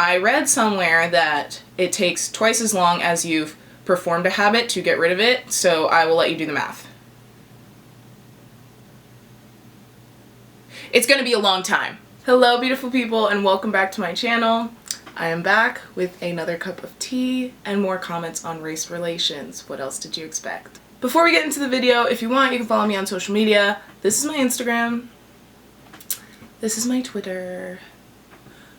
I read somewhere that it takes twice as long as you've performed a habit to get rid of it, so I will let you do the math. It's gonna be a long time. Hello, beautiful people, and welcome back to my channel. I am back with another cup of tea and more comments on race relations. What else did you expect? Before we get into the video, if you want, you can follow me on social media. This is my Instagram. This is my Twitter.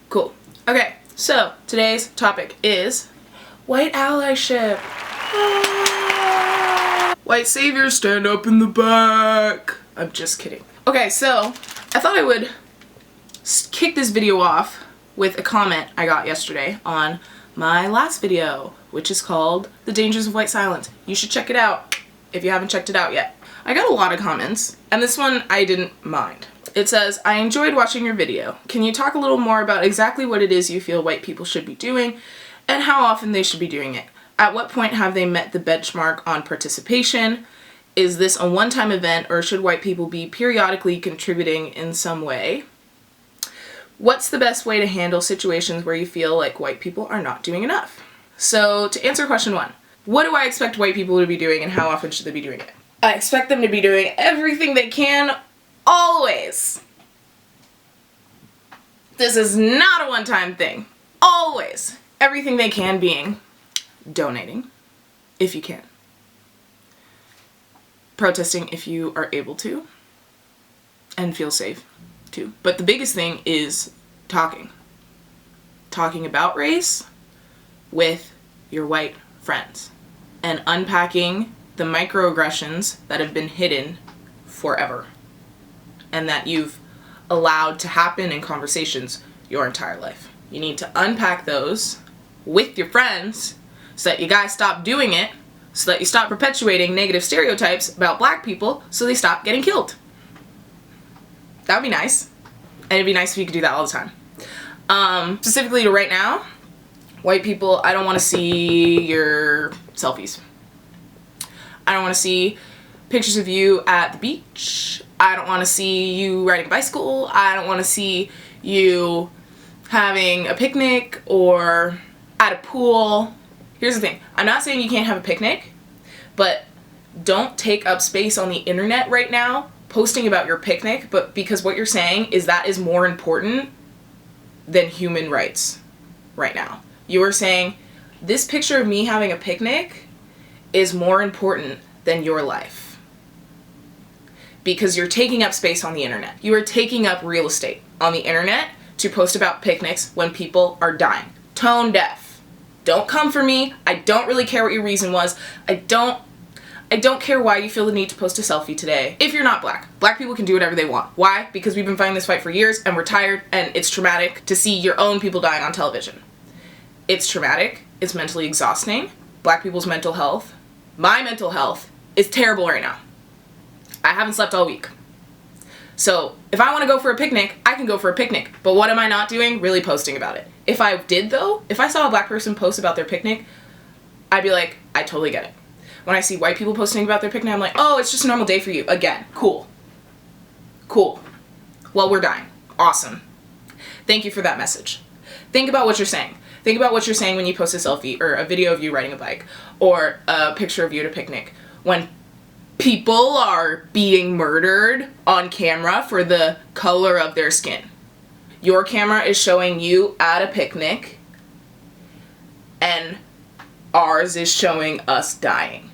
Cool. Okay, so today's topic is white allyship. White saviors, stand up in the back. I'm just kidding. Okay, so I thought I would kick this video off with a comment I got yesterday on my last video, which is called The Dangers of White Silence. You should check it out if you haven't checked it out yet. I got a lot of comments, and this one I didn't mind. It says, I enjoyed watching your video. Can you talk a little more about exactly what it is you feel white people should be doing and how often they should be doing it? At what point have they met the benchmark on participation? Is this a one-time event, or should white people be periodically contributing in some way? What's the best way to handle situations where you feel like white people are not doing enough? So to answer question one, what do I expect white people to be doing and how often should they be doing it? I expect them to be doing everything they can, always. This is not a one-time thing. Always. Everything they can being donating, if you can. Protesting if you are able to and feel safe too. But the biggest thing is talking. Talking about race with your white friends and unpacking the microaggressions that have been hidden forever and that you've allowed to happen in conversations your entire life. You need to unpack those with your friends so that you guys stop doing it, so that you stop perpetuating negative stereotypes about black people so they stop getting killed. That would be nice. And it'd be nice if you could do that all the time. Specifically to right now, white people, I don't want to see your selfies. I don't want to see pictures of you at the beach. I don't want to see you riding a bicycle. I don't want to see you having a picnic or at a pool. Here's the thing. I'm not saying you can't have a picnic, but don't take up space on the internet right now posting about your picnic, but because what you're saying is that is more important than human rights right now. You are saying this picture of me having a picnic is more important than your life. Because you're taking up space on the internet. You are taking up real estate on the internet to post about picnics when people are dying. Tone deaf. Don't come for me. I don't really care what your reason was. I don't care why you feel the need to post a selfie today. If you're not black, black people can do whatever they want. Why? Because we've been fighting this fight for years and we're tired and it's traumatic to see your own people dying on television. It's traumatic. It's mentally exhausting. Black people's mental health, my mental health, is terrible right now. I haven't slept all week. So if I want to go for a picnic, I can go for a picnic. But what am I not doing? Really posting about it. If I did though, if I saw a black person post about their picnic, I'd be like, I totally get it. When I see white people posting about their picnic, I'm like, oh, it's just a normal day for you. Again, cool. Cool. Well, we're dying. Awesome. Thank you for that message. Think about what you're saying. Think about what you're saying when you post a selfie or a video of you riding a bike or a picture of you at a picnic. When people are being murdered on camera for the color of their skin. Your camera is showing you at a picnic and ours is showing us dying.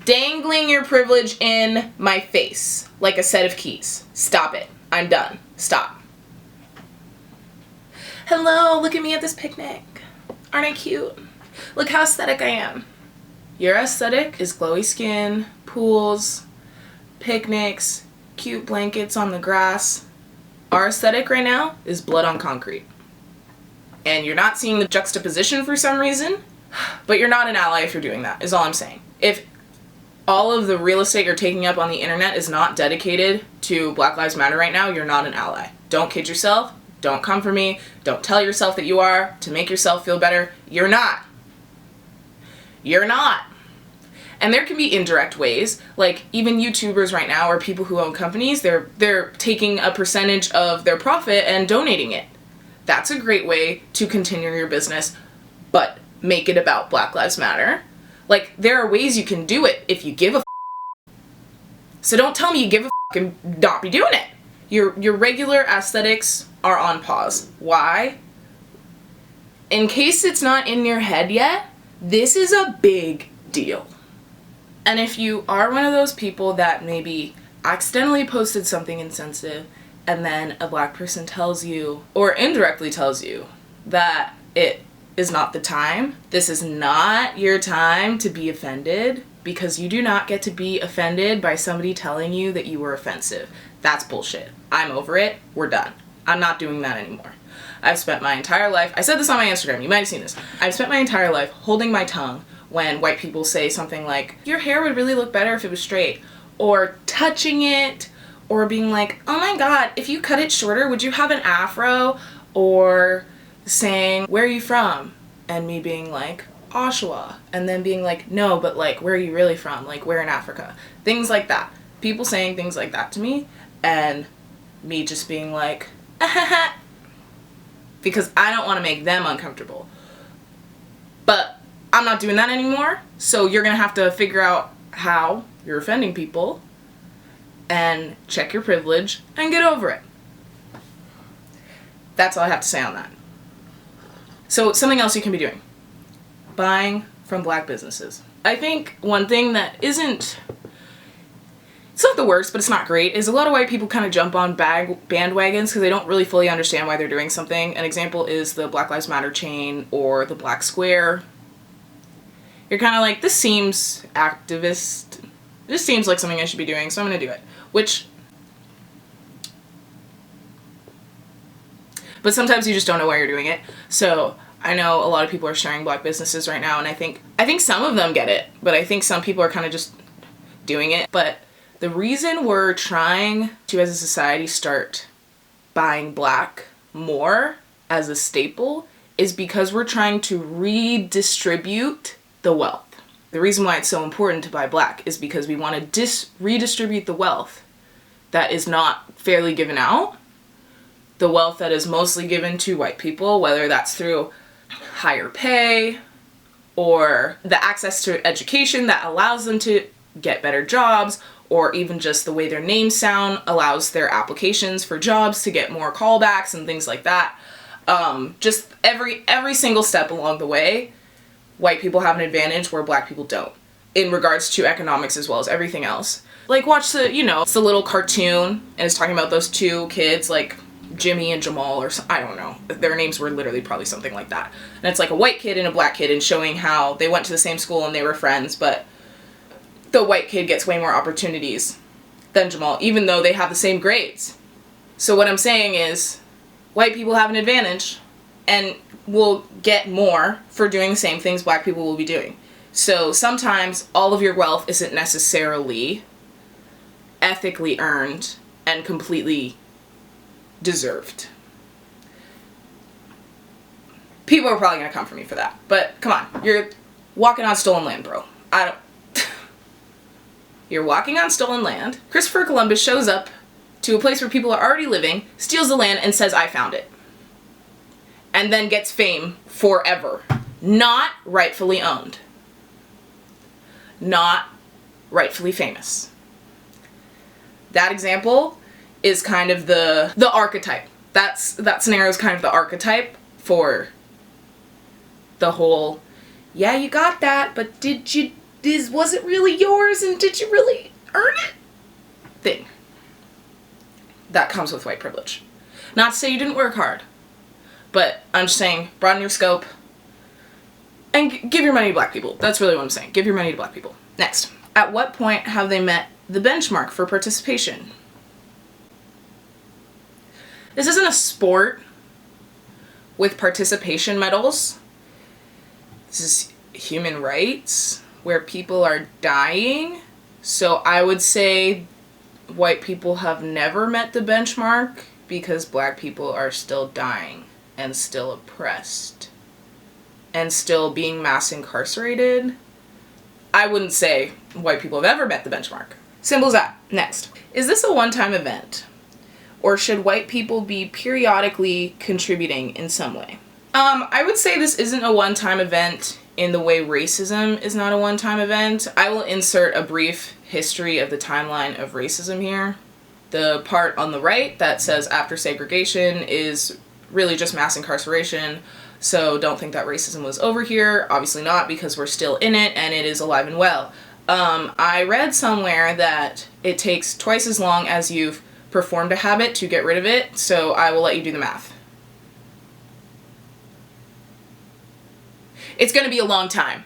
Dangling your privilege in my face like a set of keys. Stop it. I'm done. Stop. Hello, look at me at this picnic. Aren't I cute? Look how aesthetic I am. Your aesthetic is glowy skin, pools, picnics, cute blankets on the grass. Our aesthetic right now is blood on concrete. And you're not seeing the juxtaposition for some reason, but you're not an ally if you're doing that, is all I'm saying. If all of the real estate you're taking up on the internet is not dedicated to Black Lives Matter right now, you're not an ally. Don't kid yourself. Don't come for me. Don't tell yourself that you are to make yourself feel better. You're not. You're not. And there can be indirect ways, like even YouTubers right now or people who own companies, they're taking a percentage of their profit and donating it. That's a great way to continue your business, but make it about Black Lives Matter. Like, there are ways you can do it if you give a f. So don't tell me you give a f and not be doing it. Your regular aesthetics are on pause. Why? In case it's not in your head yet, this is a big deal. And if you are one of those people that maybe accidentally posted something insensitive and then a Black person tells you, or indirectly tells you, that it is not the time, this is not your time to be offended, because you do not get to be offended by somebody telling you that you were offensive. That's bullshit. I'm over it. We're done. I'm not doing that anymore. I've spent my entire life, I said this on my Instagram, you might have seen this, I've spent my entire life holding my tongue when white people say something like, your hair would really look better if it was straight, or touching it, or being like, oh my god, if you cut it shorter, would you have an afro? Or saying, where are you from? And me being like, Oshawa. And then being like, no, but like, where are you really from? Like, where in Africa? Things like that. People saying things like that to me, and me just being like, because I don't want to make them uncomfortable. But I'm not doing that anymore, so you're gonna have to figure out how you're offending people and check your privilege and get over it. That's all I have to say on that. So something else you can be doing. Buying from Black businesses. I think one thing that isn't, it's not the worst, but it's not great, is a lot of white people kind of jump on bandwagons because they don't really fully understand why they're doing something. An example is the Black Lives Matter chain or the Black Square. You're kind of like, this seems activist. This seems like something I should be doing, so I'm going to do it. But sometimes you just don't know why you're doing it. So I know a lot of people are sharing Black businesses right now, and I think some of them get it, but I think some people are kind of just doing it. But the reason we're trying to, as a society, start buying Black more as a staple is because we're trying to redistribute the wealth. The reason why it's so important to buy Black is because we want to redistribute the wealth that is not fairly given out, the wealth that is mostly given to white people, whether that's through higher pay or the access to education that allows them to get better jobs, or even just the way their names sound allows their applications for jobs to get more callbacks and things like that. Just every single step along the way, white people have an advantage where Black people don't, in regards to economics as well as everything else. Like, watch it's the little cartoon, and it's talking about those two kids, like Jimmy and Jamal, or I don't know. Their names were literally probably something like that. And it's like a white kid and a Black kid, and showing how they went to the same school and they were friends, but the white kid gets way more opportunities than Jamal, even though they have the same grades. So what I'm saying is, white people have an advantage and will get more for doing the same things Black people will be doing. So sometimes all of your wealth isn't necessarily ethically earned and completely deserved. People are probably gonna come for me for that, but come on, you're walking on stolen land, bro. You're walking on stolen land. Christopher Columbus shows up to a place where people are already living, steals the land, and says, I found it. And then gets fame forever. Not rightfully owned. Not rightfully famous. That example is kind of the archetype. That scenario is kind of the archetype for the whole, yeah, you got that, but was it really yours, and did you really earn it? Thing. That comes with white privilege. Not to say you didn't work hard, but I'm just saying, broaden your scope and give your money to Black people. That's really what I'm saying. Give your money to Black people. Next. At what point have they met the benchmark for participation? This isn't a sport with participation medals. This is human rights where people are dying. So I would say white people have never met the benchmark because Black people are still dying and still oppressed and still being mass incarcerated. I wouldn't say white people have ever met the benchmark. Simple as that. Next. Is this a one-time event? or should white people be periodically contributing in some way? I would say this isn't a one-time event in the way racism is not a one-time event. I will insert a brief history of the timeline of racism here. The part on the right that says after segregation is really just mass incarceration, so don't think that racism was over here. Obviously not, because we're still in it and it is alive and well. I read somewhere that it takes twice as long as you've performed a habit to get rid of it, so I will let you do the math. It's gonna be a long time.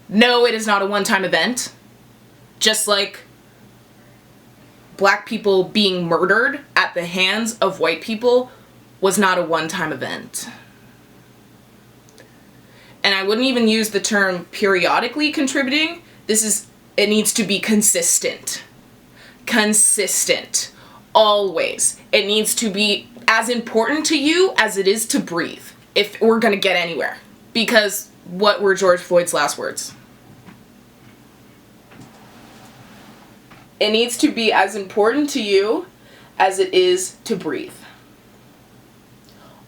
No, it is not a one-time event. Just like black people being murdered at the hands of white people was not a one-time event. And I wouldn't even use the term periodically contributing. It needs to be consistent. Consistent. Always. It needs to be as important to you as it is to breathe, if we're gonna get anywhere. Because what were George Floyd's last words? It needs to be as important to you as it is to breathe.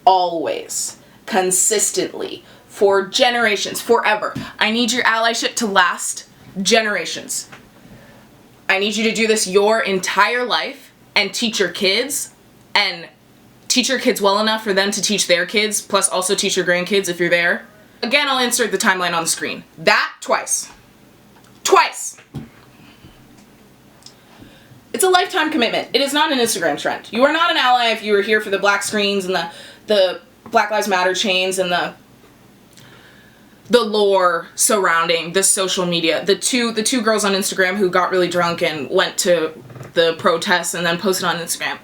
Always. Consistently. For generations. Forever. I need your allyship to last generations. I need you to do this your entire life and teach your kids, and teach your kids well enough for them to teach their kids, plus also teach your grandkids if you're there. Again, I'll insert the timeline on the screen. That twice. Twice! It's a lifetime commitment. It is not an Instagram trend. You are not an ally if you were here for the black screens and the Black Lives Matter chains and the lore surrounding the social media. The two girls on Instagram who got really drunk and went to the protests and then posted on Instagram,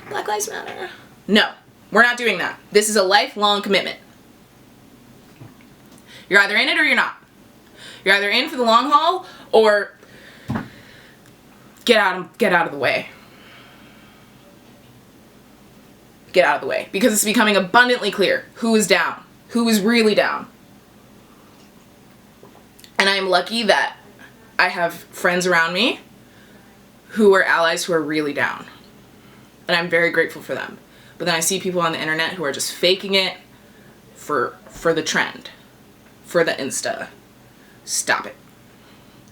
Black Lives Matter. No, we're not doing that. This is a lifelong commitment. You're either in it or you're not. You're either in for the long haul or get out of the way. Get out of the way. Because it's becoming abundantly clear who is down. Who is really down. And I am lucky that I have friends around me who are allies who are really down. And I'm very grateful for them. But then I see people on the internet who are just faking it for the trend. For the Insta. Stop it.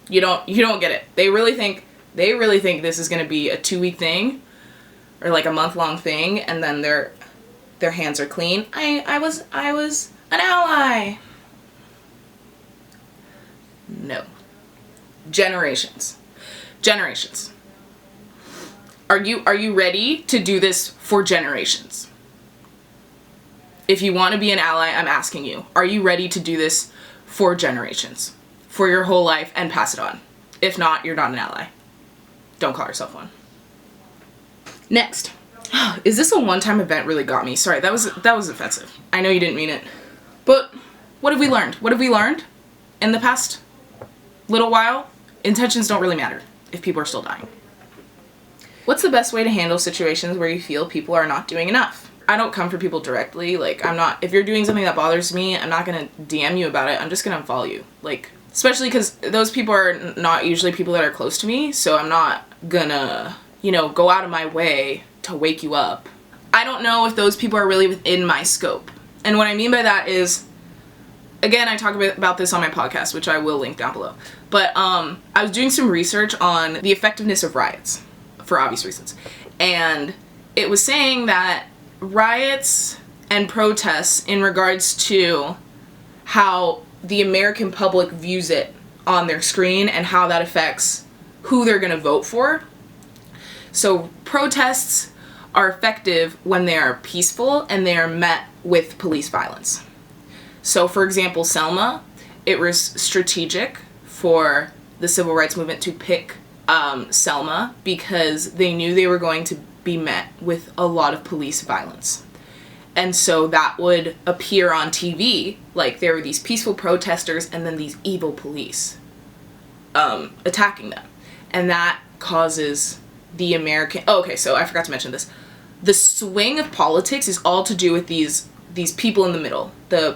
You don't get it. They really think this is gonna be a 2-week thing or like a month-long thing, and then their hands are clean. I was an ally. No. Generations. Are you ready to do this for generations? If you want to be an ally, I'm asking you, are you ready to do this for generations? For your whole life and pass it on? If not, you're not an ally. Don't call yourself one. Next. Is this a one-time event really got me? Sorry, that was offensive. I know you didn't mean it. But what have we learned? What have we learned in the past little while? Intentions don't really matter if people are still dying. What's the best way to handle situations where you feel people are not doing enough? I don't come for people directly. Like, if you're doing something that bothers me, I'm not gonna DM you about it. I'm just gonna unfollow you. Like, especially because those people are not usually people that are close to me, so I'm not gonna, go out of my way to wake you up. I don't know if those people are really within my scope. And what I mean by that is, again, I talk about this on my podcast, which I will link down below. But I was doing some research on the effectiveness of riots, for obvious reasons. And it was saying that riots and protests in regards to how the American public views it on their screen and how that affects who they're going to vote for. So protests are effective when they are peaceful and they are met with police violence. So for example, Selma, it was strategic for the civil rights movement to pick Selma because they knew they were going to be met with a lot of police violence. And so that would appear on TV, like there were these peaceful protesters and then these evil police attacking them. And that causes the American... Oh, okay, so I forgot to mention this. The swing of politics is all to do with these people in the middle. The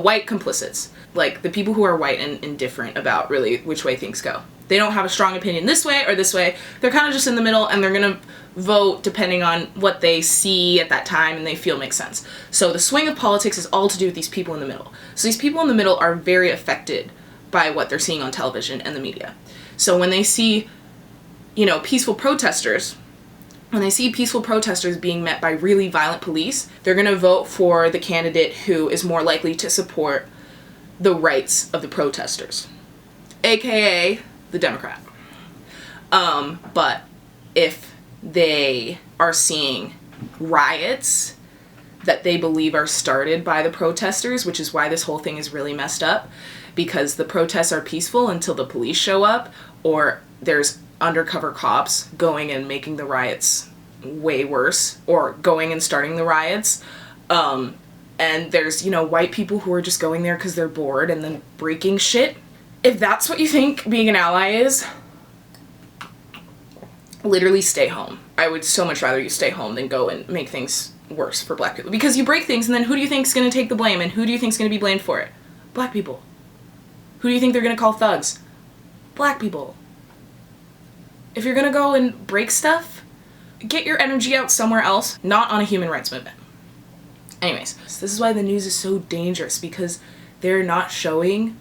white complicits. Like, the people who are white and indifferent about really which way things go. They don't have a strong opinion this way or this way. They're kind of just in the middle, and they're going to vote depending on what they see at that time and they feel makes sense. So the swing of politics is all to do with these people in the middle. So these people in the middle are very affected by what they're seeing on television and the media. So when they see, peaceful protesters, being met by really violent police, they're going to vote for the candidate who is more likely to support the rights of the protesters, aka the Democrat. But if they are seeing riots that they believe are started by the protesters, which is why this whole thing is really messed up, because the protests are peaceful until the police show up, or there's undercover cops going and making the riots way worse, or going and starting the riots. And there's, white people who are just going there because they're bored and then breaking shit. If that's what you think being an ally is, literally stay home. I would so much rather you stay home than go and make things worse for black people. Because you break things, and then who do you think is going to take the blame, and who do you think is going to be blamed for it? Black people. Who do you think they're going to call thugs? Black people. If you're going to go and break stuff, get your energy out somewhere else, not on a human rights movement. Anyways, this is why the news is so dangerous, because they're not showing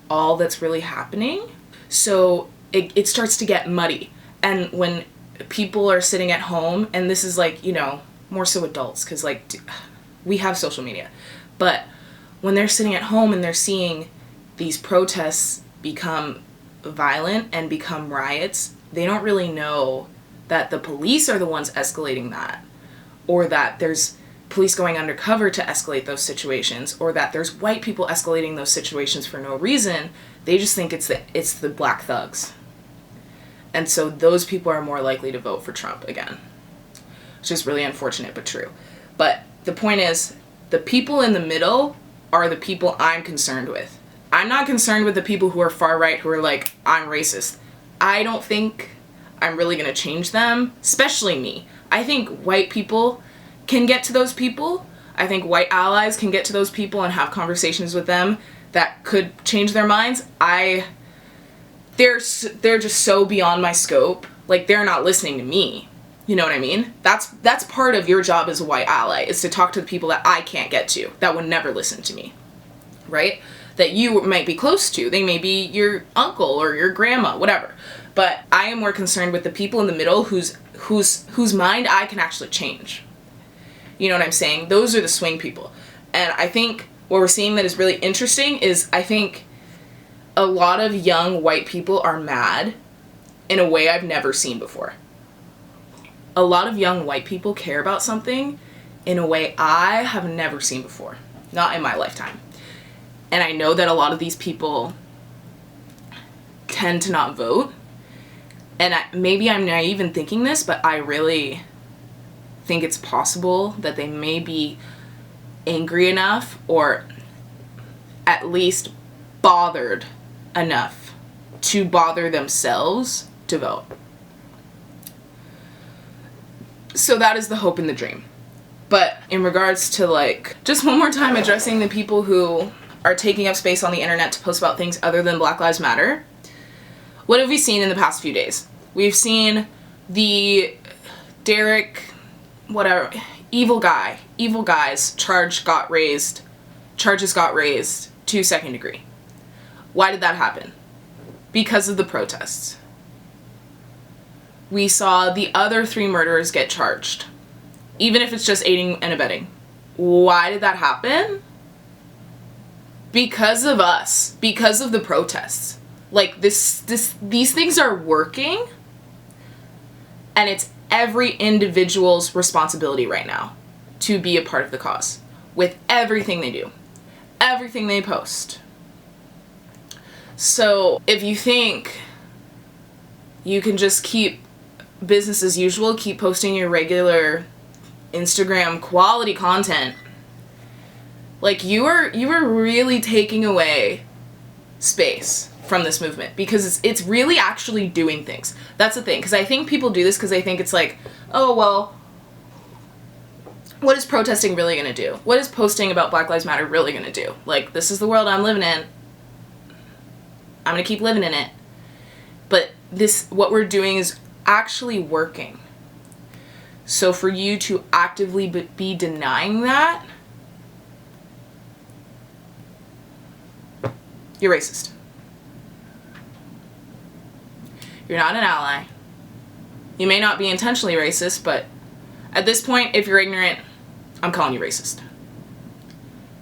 all that's really happening. So it starts to get muddy. And when people are sitting at home, and this is like, more so adults, because we have social media. But when they're sitting at home and they're seeing these protests become violent and become riots, they don't really know that the police are the ones escalating that, or that there's police going undercover to escalate those situations, or that there's white people escalating those situations for no reason. They just think it's the black thugs. And so those people are more likely to vote for Trump again. It's just really unfortunate, but true. But the point is, the people in the middle are the people I'm concerned with. I'm not concerned with the people who are far right, who are like, I'm racist. I don't think I'm really going to change them, especially me. I think white people can get to those people. I think white allies can get to those people and have conversations with them that could change their minds. They're just so beyond my scope. Like, they're not listening to me. You know what I mean? That's part of your job as a white ally, is to talk to the people that I can't get to, that would never listen to me, right? That you might be close to. They may be your uncle or your grandma, whatever. But I am more concerned with the people in the middle whose mind I can actually change. You know what I'm saying? Those are the swing people. And I think what we're seeing that is really interesting is, I think a lot of young white people are mad in a way I've never seen before. A lot of young white people care about something in a way I have never seen before. Not in my lifetime. And I know that a lot of these people tend to not vote. And maybe I'm naive in thinking this, but I really think it's possible that they may be angry enough, or at least bothered enough to bother themselves to vote. So that is the hope and the dream. But in regards to just one more time addressing the people who are taking up space on the internet to post about things other than Black Lives Matter, what have we seen in the past few days? We've seen the Derek, whatever, evil guys charges got raised to second degree. Why did that happen? Because of the protests. We saw the other 3 murderers get charged, even if it's just aiding and abetting. Why did that happen? Because of us, because of the protests. These things are working, and it's every individual's responsibility right now to be a part of the cause with everything they do, everything they post. So if you think you can just keep business as usual, keep posting your regular Instagram quality content, you are really taking away space from this movement, because it's really actually doing things. That's the thing, because I think people do this because they think it's oh, well, what is protesting really going to do? What is posting about Black Lives Matter really going to do? This is the world I'm living in. I'm going to keep living in it. what we're doing is actually working. So for you to actively be denying that, you're racist. You're not an ally. You may not be intentionally racist, but at this point, if you're ignorant, I'm calling you racist.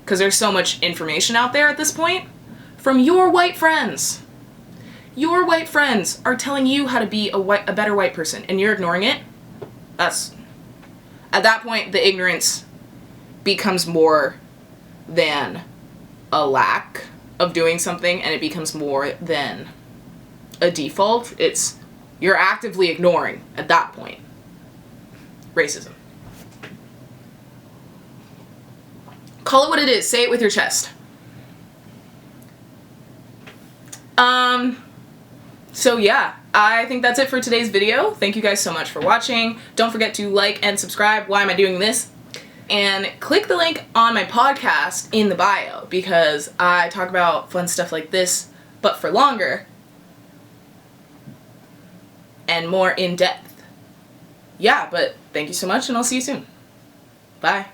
Because there's so much information out there at this point from your white friends. Your white friends are telling you how to be a better white person, and you're ignoring it. At that point, the ignorance becomes more than a lack of doing something, and it becomes more than a default. You're actively ignoring at that point. Racism. Call it what it is. Say it with your chest. So yeah, I think that's it for today's video. Thank you guys so much for watching. Don't forget to like and subscribe. Why am I doing this? And click the link on my podcast in the bio, because I talk about fun stuff like this, but for longer and more in depth. Yeah, but thank you so much, and I'll see you soon. Bye.